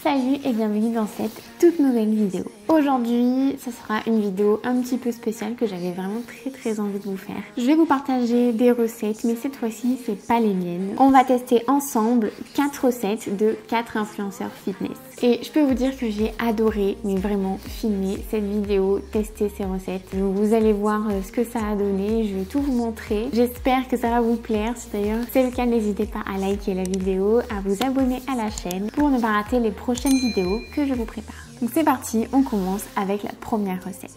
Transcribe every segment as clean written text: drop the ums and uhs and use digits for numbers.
Salut et bienvenue dans cette toute nouvelle vidéo. Aujourd'hui, ce sera une vidéo un petit peu spéciale que j'avais vraiment très envie de vous faire. Je vais vous partager des recettes, mais cette fois-ci, c'est pas les miennes. On va tester ensemble 4 recettes de 4 influenceurs fitness. Et je peux vous dire que j'ai adoré, mais vraiment, filmer cette vidéo, tester ces recettes. Donc vous allez voir ce que ça a donné, je vais tout vous montrer. J'espère que ça va vous plaire. Si d'ailleurs c'est le cas, n'hésitez pas à liker la vidéo, à vous abonner à la chaîne pour ne pas rater les prochaines vidéos que je vous prépare. Donc c'est parti, on commence avec la première recette.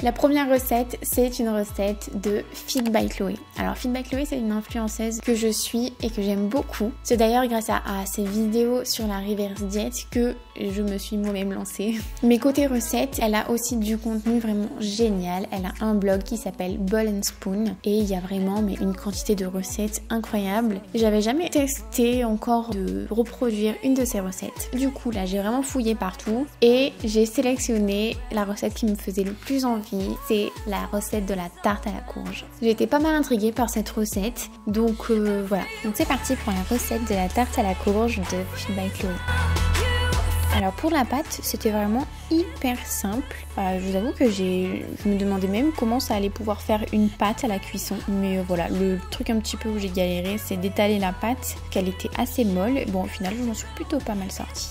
La première recette, c'est une recette de Fit by Chloé. Alors Fit by Chloé, c'est une influenceuse que je suis et que j'aime beaucoup. C'est d'ailleurs grâce à ses vidéos sur la reverse diet que je me suis moi-même lancée. Mais côté recette, elle a aussi du contenu vraiment génial. Elle a un blog qui s'appelle Bowl and Spoon et il y a vraiment une quantité de recettes incroyables. J'avais jamais testé encore de reproduire une de ses recettes. Du coup là, j'ai vraiment fouillé partout et j'ai sélectionné la recette qui me faisait le plus envie. C'est la recette de la tarte à la courge. J'ai été pas mal intriguée par cette recette, donc voilà. Donc c'est parti pour la recette de la tarte à la courge de Fit by Chloé. Alors pour la pâte, c'était vraiment hyper simple. Je vous avoue que je me demandais même comment ça allait pouvoir faire une pâte à la cuisson. Mais voilà, le truc un petit peu où j'ai galéré, c'est d'étaler la pâte, qu'elle était assez molle. Bon, au final, je m'en suis plutôt pas mal sortie.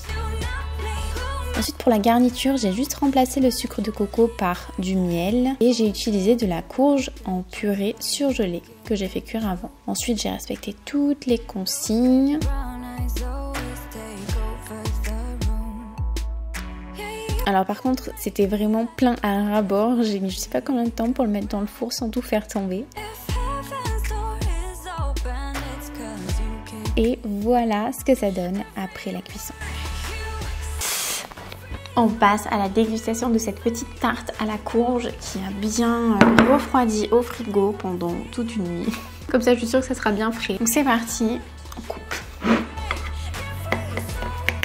Ensuite pour la garniture, j'ai juste remplacé le sucre de coco par du miel et j'ai utilisé de la courge en purée surgelée que j'ai fait cuire avant. Ensuite j'ai respecté toutes les consignes. Alors par contre c'était vraiment plein à ras-bord, j'ai mis je sais pas combien de temps pour le mettre dans le four sans tout faire tomber. Et voilà ce que ça donne après la cuisson. On passe à la dégustation de cette petite tarte à la courge qui a bien refroidi au frigo pendant toute une nuit. Comme ça, je suis sûre que ça sera bien frais. Donc c'est parti, on coupe.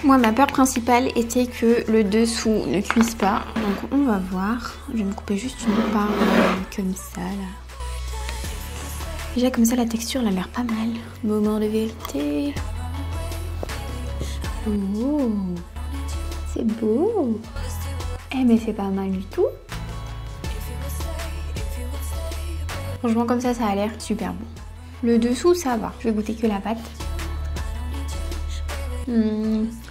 Moi, ma peur principale était que le dessous ne cuise pas. Donc on va voir. Je vais me couper juste une part comme ça là. Déjà comme ça, la texture elle a l'air pas mal. Moment de vérité. Oh. C'est beau. Eh mais c'est pas mal du tout. Franchement comme ça a l'air super bon. Le dessous ça va. Je vais goûter que la pâte.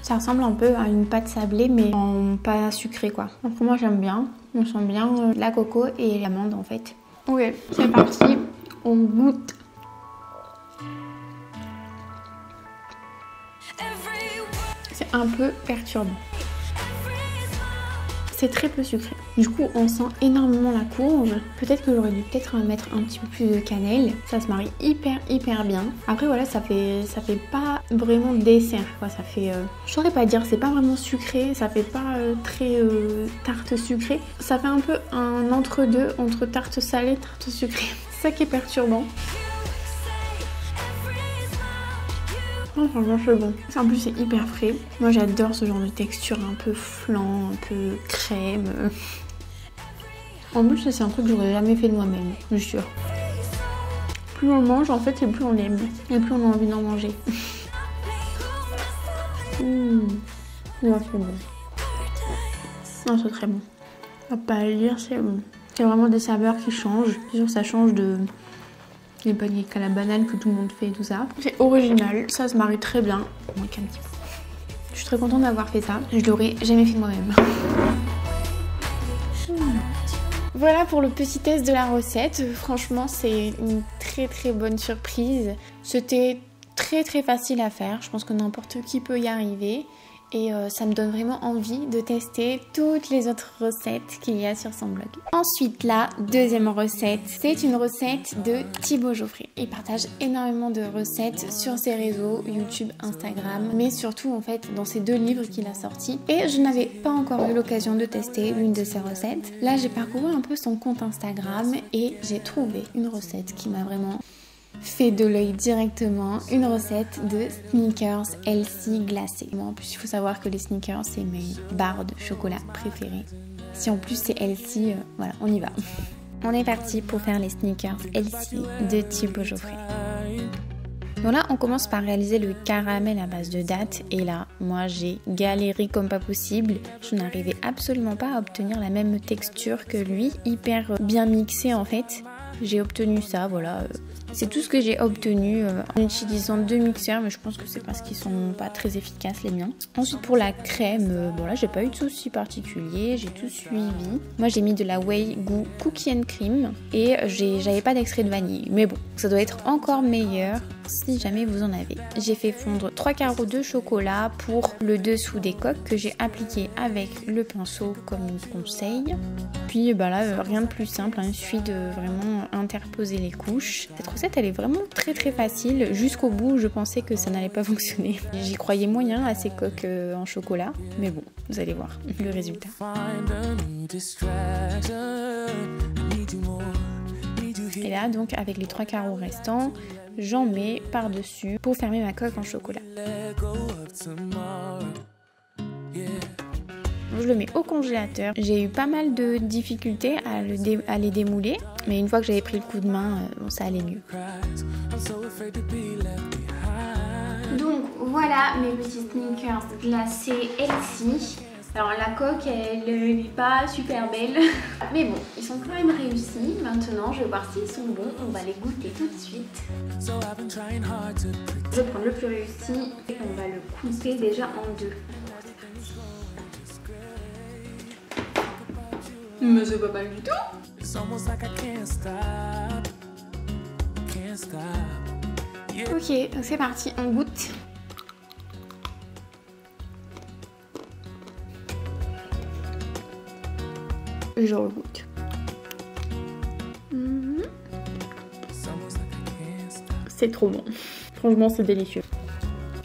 Ça ressemble un peu à une pâte sablée mais en pas sucré quoi. Donc moi j'aime bien. On sent bien la coco et l'amande en fait. Ok, c'est parti. On goûte. C'est un peu perturbant. C'est très peu sucré. Du coup, on sent énormément la courge. Peut-être que j'aurais dû mettre un petit peu plus de cannelle. Ça se marie hyper bien. Après, voilà, ça fait pas vraiment dessert, quoi. Ça fait... je saurais pas dire, c'est pas vraiment sucré. Ça fait pas très tarte sucrée. Ça fait un peu un entre-deux entre tarte salée et tarte sucrée. C'est ça qui est perturbant. Oh, franchement c'est bon. En plus c'est hyper frais. Moi j'adore ce genre de texture un peu flan, un peu crème. En plus c'est un truc que j'aurais jamais fait de moi-même, je suis sûre. Plus on mange en fait et plus on l'aime. Et plus on a envie d'en manger. Non, c'est bon. Non, c'est très bon. On va pas le dire, c'est bon. C'est vraiment des saveurs qui changent. C'est sûr que ça change de... les pancakes à la banane que tout le monde fait et tout ça. C'est original, ça se marie très bien. Moins qu'un petit peu. Je suis très contente d'avoir fait ça. Je l'aurais jamais fait moi-même. Voilà pour le petit test de la recette. Franchement, c'est une très bonne surprise. C'était très facile à faire. Je pense que n'importe qui peut y arriver. Et ça me donne vraiment envie de tester toutes les autres recettes qu'il y a sur son blog. Ensuite, la deuxième recette, c'est une recette de Thibaut Geoffrey. Il partage énormément de recettes sur ses réseaux, YouTube, Instagram, mais surtout en fait dans ses 2 livres qu'il a sortis. Et je n'avais pas encore eu l'occasion de tester l'une de ses recettes. Là, j'ai parcouru un peu son compte Instagram et j'ai trouvé une recette qui m'a vraiment... fait de l'œil directement, une recette de sneakers healthy glacés. Moi en plus il faut savoir que les sneakers c'est mes barres de chocolat préférées. Si en plus c'est healthy, voilà on y va. On est parti pour faire les sneakers healthy de Thibaut Geoffrey. Donc là on commence par réaliser le caramel à base de dattes et là moi j'ai galéré comme pas possible. Je n'arrivais absolument pas à obtenir la même texture que lui, hyper bien mixé en fait. J'ai obtenu ça, voilà. C'est tout ce que j'ai obtenu en utilisant 2 mixeurs, mais je pense que c'est parce qu'ils sont pas très efficaces les miens. Ensuite pour la crème, bon là j'ai pas eu de soucis particuliers, j'ai tout suivi. Moi j'ai mis de la whey goût cookie and cream et j'avais pas d'extrait de vanille. Mais bon, ça doit être encore meilleur si jamais vous en avez. J'ai fait fondre 3 carreaux de chocolat pour le dessous des coques que j'ai appliqué avec le pinceau comme on conseille. Puis bah là rien de plus simple, hein, il suffit de vraiment interposer les couches. Cette recette elle est vraiment très facile. Jusqu'au bout je pensais que ça n'allait pas fonctionner. J'y croyais moyen à ces coques en chocolat. Mais bon, vous allez voir le résultat. Et là donc avec les 3 carreaux restants, j'en mets par-dessus pour fermer ma coque en chocolat. Je le mets au congélateur. J'ai eu pas mal de difficultés à les démouler, mais une fois que j'avais pris le coup de main, bon, ça allait mieux. Donc voilà mes petits sneakers glacés Elsie. Alors la coque elle n'est pas super belle, mais bon ils sont quand même réussis. Maintenant je vais voir s'ils sont bons, on va les goûter tout de suite. Je vais prendre le plus réussi et on va le couper déjà en deux. Mais c'est pas mal du tout. Ok, c'est parti, on goûte. Je regoute. C'est trop bon. Franchement, c'est délicieux.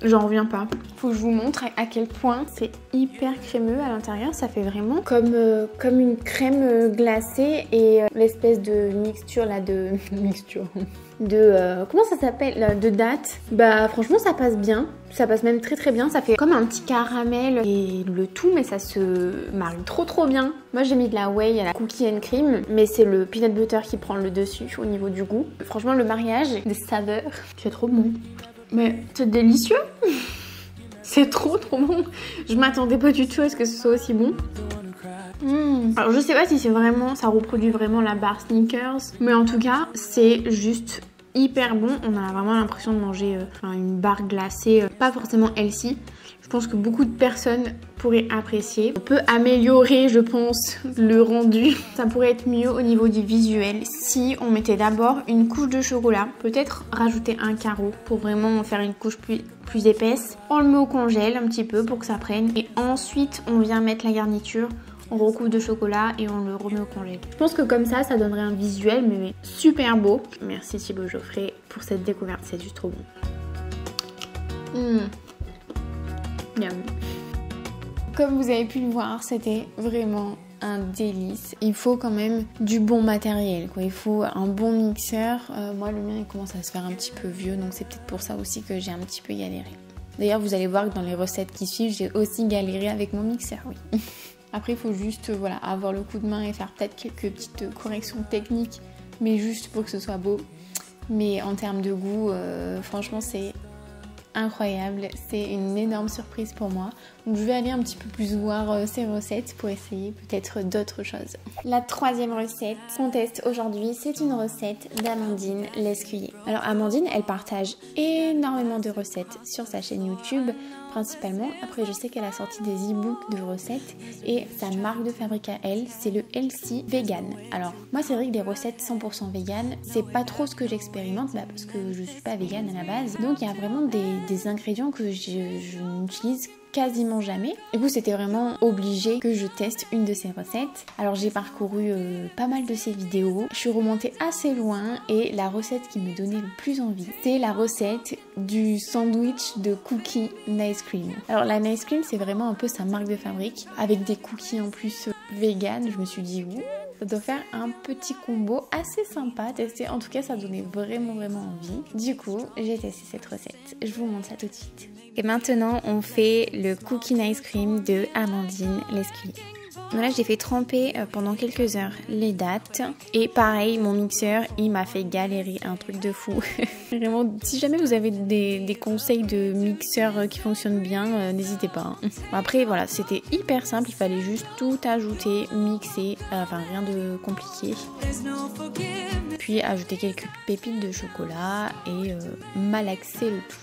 J'en reviens pas. Faut que je vous montre à quel point c'est hyper crémeux à l'intérieur. Ça fait vraiment comme une crème glacée et l'espèce de mixture là de... comment ça s'appelle, de dattes. Bah franchement ça passe bien, ça passe même très bien, ça fait comme un petit caramel et le tout, mais ça se marie trop bien. Moi j'ai mis de la whey à la cookie and cream, mais c'est le peanut butter qui prend le dessus au niveau du goût. Franchement le mariage des saveurs, c'est trop bon. Mais c'est délicieux. C'est trop bon. Je m'attendais pas du tout à ce que ce soit aussi bon. Alors je sais pas si c'est vraiment, ça reproduit vraiment la barre Snickers, mais en tout cas c'est juste hyper bon. On a vraiment l'impression de manger une barre glacée, pas forcément Elsie. Je pense que beaucoup de personnes pourraient apprécier. On peut améliorer, je pense, le rendu. Ça pourrait être mieux au niveau du visuel si on mettait d'abord une couche de chocolat. Peut-être rajouter un carreau pour vraiment faire une couche plus épaisse. On le met au congèle un petit peu pour que ça prenne. Et ensuite, on vient mettre la garniture. On recouvre de chocolat et on le remet au congèle. Je pense que comme ça donnerait un visuel mais super beau. Merci Thibaut Geoffrey pour cette découverte, c'est juste trop bon. Miam. Comme vous avez pu le voir, c'était vraiment un délice. Il faut quand même du bon matériel, quoi. Il faut un bon mixeur. Moi le mien il commence à se faire un petit peu vieux, donc c'est peut-être pour ça aussi que j'ai un petit peu galéré. D'ailleurs vous allez voir que dans les recettes qui suivent, j'ai aussi galéré avec mon mixeur, oui. Après il faut juste voilà, avoir le coup de main et faire peut-être quelques petites corrections techniques, mais juste pour que ce soit beau. Mais en termes de goût, franchement c'est incroyable, c'est une énorme surprise pour moi. Donc je vais aller un petit peu plus voir ces recettes pour essayer peut-être d'autres choses. La troisième recette qu'on teste aujourd'hui, c'est une recette d'Amandine Lescuyer. Alors Amandine, elle partage énormément de recettes sur sa chaîne YouTube principalement. Après je sais qu'elle a sorti des e-books de recettes et sa marque de fabrique à elle, c'est le Elsie Vegan. Alors moi c'est vrai que les recettes 100% vegan, c'est pas trop ce que j'expérimente parce que je suis pas vegan à la base. Donc il y a vraiment des ingrédients que je n'utilise quasiment jamais. Du coup c'était vraiment obligé que je teste une de ses recettes. Alors j'ai parcouru pas mal de ses vidéos, je suis remontée assez loin et la recette qui me donnait le plus envie, c'est la recette du sandwich de cookies nice cream. Alors la nice cream c'est vraiment un peu sa marque de fabrique avec des cookies en plus vegan. Je me suis dit ouh, ça doit faire un petit combo assez sympa à tester. En tout cas ça donnait vraiment envie. Du coup j'ai testé cette recette, je vous montre ça tout de suite. Et maintenant on fait le cookie nice cream de Amandine Lescuyer. Voilà, j'ai fait tremper pendant quelques heures les dattes. Et pareil, mon mixeur, il m'a fait galérer, un truc de fou. Vraiment, si jamais vous avez des conseils de mixeur qui fonctionnent bien, n'hésitez pas. Hein. Après, voilà, c'était hyper simple. Il fallait juste tout ajouter, mixer, enfin rien de compliqué. Puis ajouter quelques pépites de chocolat et malaxer le tout.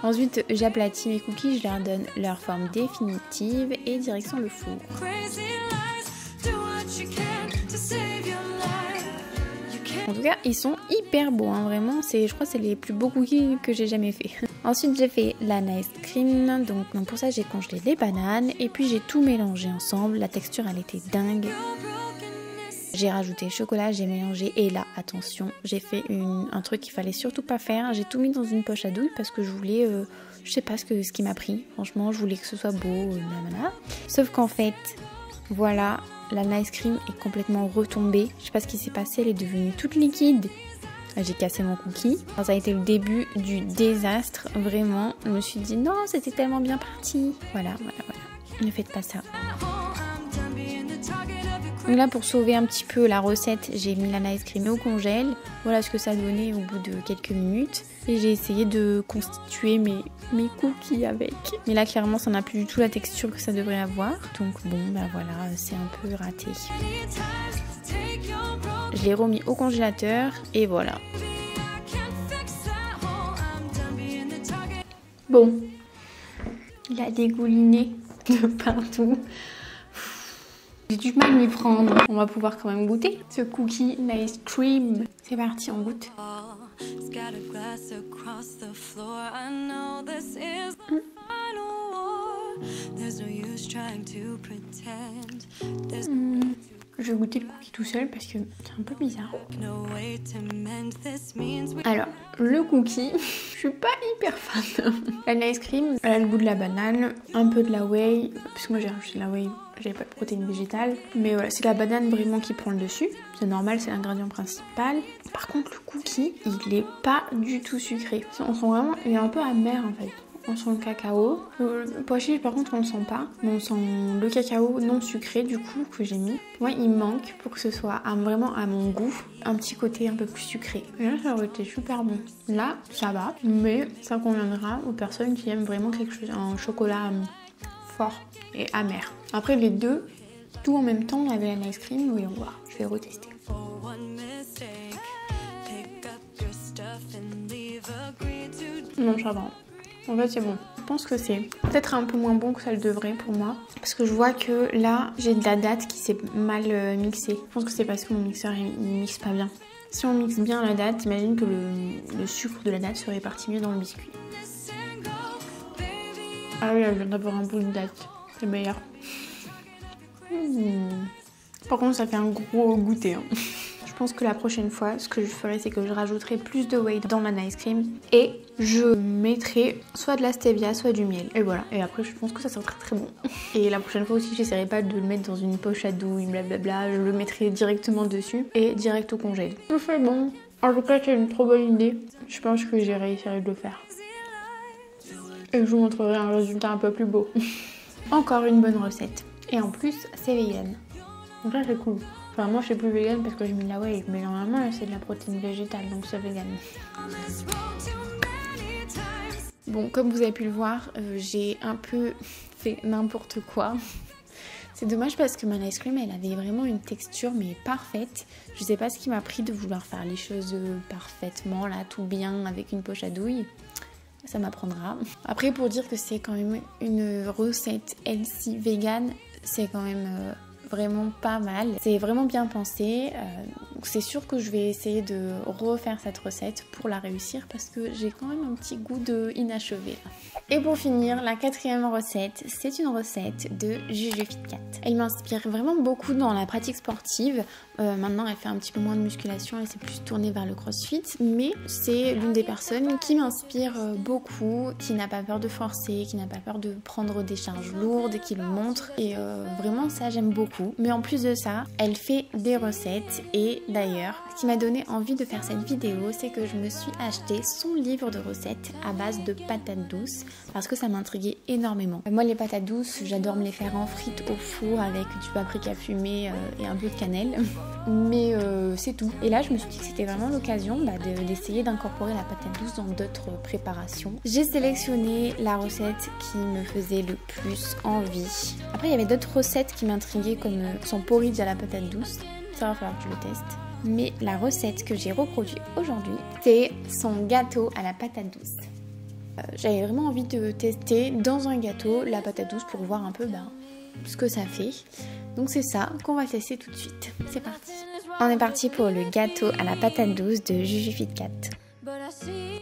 Ensuite, j'aplatis mes cookies, je leur donne leur forme définitive et direction le four. En tout cas, ils sont hyper beaux, hein, vraiment. Je crois que c'est les plus beaux cookies que j'ai jamais fait. Ensuite, j'ai fait la nice cream. Donc pour ça, j'ai congelé les bananes et puis j'ai tout mélangé ensemble. La texture, elle était dingue. J'ai rajouté le chocolat, j'ai mélangé et là, attention, j'ai fait un truc qu'il fallait surtout pas faire. J'ai tout mis dans une poche à douille parce que je voulais, je sais pas ce qui m'a pris. Franchement, je voulais que ce soit beau, Sauf qu'en fait, voilà, la nice cream est complètement retombée. Je sais pas ce qui s'est passé, elle est devenue toute liquide. J'ai cassé mon cookie. Alors, ça a été le début du désastre, vraiment. Je me suis dit non, c'était tellement bien parti. Voilà. Ne faites pas ça. Donc là, pour sauver un petit peu la recette, j'ai mis la nice cream au congèle. Voilà ce que ça donnait au bout de quelques minutes. Et j'ai essayé de constituer mes cookies avec. Mais là, clairement, ça n'a plus du tout la texture que ça devrait avoir. Donc bon, bah voilà, c'est un peu raté. Je l'ai remis au congélateur et voilà. Bon, il a dégouliné de partout. J'ai du mal à m'y prendre. On va pouvoir quand même goûter ce cookie nice cream. C'est parti, on goûte. Je vais goûter le cookie tout seul parce que c'est un peu bizarre. Alors, le cookie, je suis pas hyper fan. La nice cream, elle a le goût de la banane, un peu de la whey, parce que moi j'ai rajouté de la whey, j'avais pas de protéines végétales. Mais voilà, c'est la banane vraiment qui prend le dessus. C'est normal, c'est l'ingrédient principal. Par contre, le cookie, il est pas du tout sucré. On sent vraiment, il est un peu amer en fait. On sent le cacao. Le pois chiche par contre on le sent pas. Mais on sent le cacao non sucré du coup que j'ai mis. Moi il manque pour que ce soit vraiment à mon goût. Un petit côté un peu plus sucré. Et là ça aurait été super bon. Là ça va. Mais ça conviendra aux personnes qui aiment vraiment quelque chose. Un chocolat fort et amer. Après les deux, tout en même temps avec la nice cream. Oui on va. Je vais retester. Non ça va. En fait c'est bon. Je pense que c'est peut-être un peu moins bon que ça le devrait pour moi. Parce que je vois que là j'ai de la date qui s'est mal mixée. Je pense que c'est parce que mon mixeur il mixe pas bien. Si on mixe bien la date, j'imagine que le sucre de la date serait parti mieux dans le biscuit. Ah oui, je viens d'avoir un bout de date. C'est meilleur. Par contre ça fait un gros goûter. Hein. Je pense que la prochaine fois, ce que je ferai, c'est que je rajouterai plus de whey dans ma nice cream et je mettrai soit de la stevia, soit du miel. Et voilà. Et après, je pense que ça sera très très bon. Et la prochaine fois aussi, j'essaierai pas de le mettre dans une poche à douille, blablabla. Je le mettrai directement dessus et direct au congèle. Tout fait bon. En tout cas, c'est une trop bonne idée. Je pense que j'ai réussi à le faire. Et je vous montrerai un résultat un peu plus beau. Encore une bonne recette. Et en plus, c'est vegan. Donc là, c'est cool. Enfin, moi je suis plus vegan parce que j'ai mis de la whey, mais normalement c'est de la protéine végétale, donc c'est vegan. Bon, comme vous avez pu le voir, j'ai un peu fait n'importe quoi. C'est dommage parce que ma ice cream, elle avait vraiment une texture mais parfaite. Je sais pas ce qui m'a pris de vouloir faire les choses parfaitement, là, tout bien, avec une poche à douille. Ça m'apprendra. Après, pour dire que c'est quand même une recette healthy vegan, c'est quand même... vraiment pas mal, c'est vraiment bien pensé, c'est sûr que je vais essayer de refaire cette recette pour la réussir parce que j'ai quand même un petit goût de inachevé. Et pour finir, la quatrième recette, c'est une recette de Juju Fit Cat. Elle m'inspire vraiment beaucoup dans la pratique sportive, Maintenant elle fait un petit peu moins de musculation, elle s'est plus tournée vers le crossfit, mais c'est l'une des personnes qui m'inspire beaucoup, qui n'a pas peur de forcer, qui n'a pas peur de prendre des charges lourdes, qui le montre, et vraiment ça j'aime beaucoup. Mais en plus de ça, elle fait des recettes, et d'ailleurs ce qui m'a donné envie de faire cette vidéo, c'est que je me suis acheté son livre de recettes à base de patates douces parce que ça m'intriguait énormément. Moi les patates douces, j'adore me les faire en frites au four avec du paprika fumé et un peu de cannelle. Mais c'est tout. Et là je me suis dit que c'était vraiment l'occasion d'essayer d'incorporer la patate douce dans d'autres préparations. J'ai sélectionné la recette qui me faisait le plus envie. Après il y avait d'autres recettes qui m'intriguaient comme son porridge à la patate douce. Ça va falloir que je le teste. Mais la recette que j'ai reproduite aujourd'hui, c'est son gâteau à la patate douce. J'avais vraiment envie de tester dans un gâteau la patate douce pour voir un peu ce que ça fait. Donc c'est ça qu'on va tester tout de suite. C'est parti. On est parti pour le gâteau à la patate douce de JujuFitCat.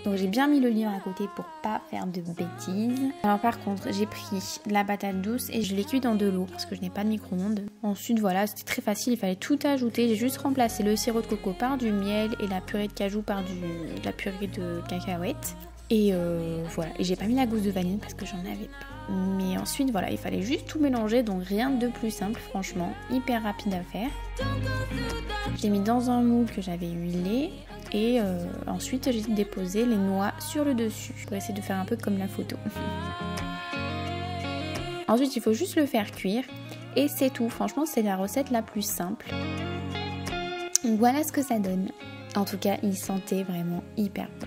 Donc j'ai bien mis le livre à côté pour pas faire de bêtises. Alors par contre j'ai pris de la patate douce et je l'ai cuit dans de l'eau parce que je n'ai pas de micro-ondes. Ensuite voilà, c'était très facile, il fallait tout ajouter. J'ai juste remplacé le sirop de coco par du miel et la purée de cajou par de la purée de cacahuètes. Et voilà, et j'ai pas mis la gousse de vanille parce que j'en avais pas. Mais ensuite voilà, il fallait juste tout mélanger, donc rien de plus simple franchement, hyper rapide à faire. Je l'ai mis dans un moule que j'avais huilé. Et ensuite j'ai déposé les noix sur le dessus pour essayer de faire un peu comme la photo. Ensuite il faut juste le faire cuire et c'est tout. Franchement c'est la recette la plus simple. Donc voilà ce que ça donne. En tout cas il sentait vraiment hyper bon.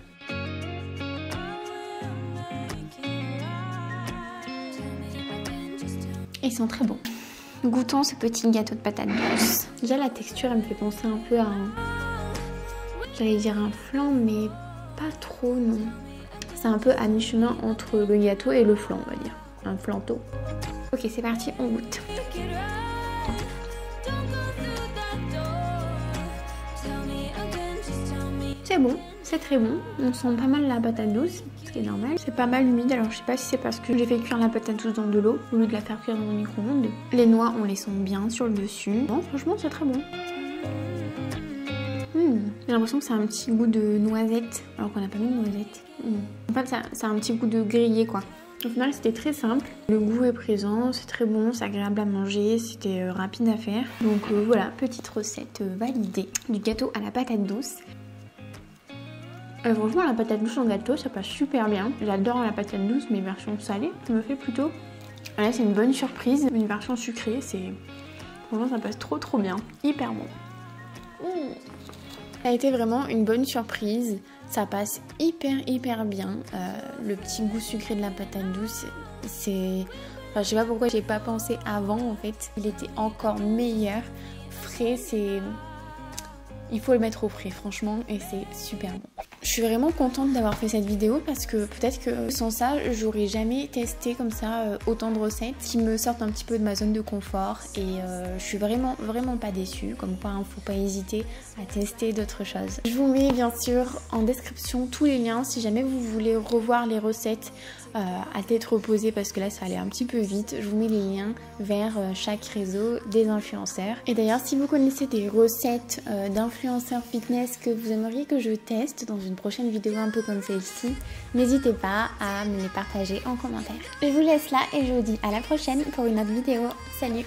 Ils sont très bons. Goûtons ce petit gâteau de patates douces. Déjà la texture elle me fait penser un peu à j'allais dire un flan, mais pas trop, non. C'est un peu à mi-chemin entre le gâteau et le flan, on va dire. Un flanto. Ok, c'est parti, on goûte. C'est bon, c'est très bon. On sent pas mal la patate douce, ce qui est normal. C'est pas mal humide, alors je sais pas si c'est parce que j'ai fait cuire la patate douce dans de l'eau au lieu de la faire cuire dans un micro-ondes. Les noix, on les sent bien sur le dessus. Non, franchement, c'est très bon. J'ai l'impression que c'est un petit goût de noisette, alors qu'on n'a pas mis de noisette. En fait, ça a un petit goût de grillé, quoi. Au final, c'était très simple. Le goût est présent, c'est très bon, c'est agréable à manger, c'était rapide à faire. Donc voilà, petite recette validée du gâteau à la patate douce. Franchement, la patate douce en gâteau, ça passe super bien. J'adore la patate douce, mais version salée, ça me fait plutôt. Là, c'est une bonne surprise. Une version sucrée, franchement, ça passe trop bien. Hyper bon. Ça a été vraiment une bonne surprise, ça passe hyper bien. Le petit goût sucré de la patate douce, c'est... Enfin, je sais pas pourquoi j'ai pas pensé avant en fait. Il était encore meilleur. Frais, c'est... Il faut le mettre au frais franchement et c'est super bon. Je suis vraiment contente d'avoir fait cette vidéo parce que peut-être que sans ça, j'aurais jamais testé comme ça autant de recettes qui me sortent un petit peu de ma zone de confort et je suis vraiment pas déçue. Comme quoi, faut pas hésiter à tester d'autres choses. Je vous mets bien sûr en description tous les liens si jamais vous voulez revoir les recettes à tête reposée parce que là ça allait un petit peu vite. Je vous mets les liens vers chaque réseau des influenceurs. Et d'ailleurs, si vous connaissez des recettes d'influenceurs fitness que vous aimeriez que je teste dans une prochaine vidéo un peu comme celle-ci, n'hésitez pas à me les partager en commentaire. Je vous laisse là et je vous dis à la prochaine pour une autre vidéo. Salut!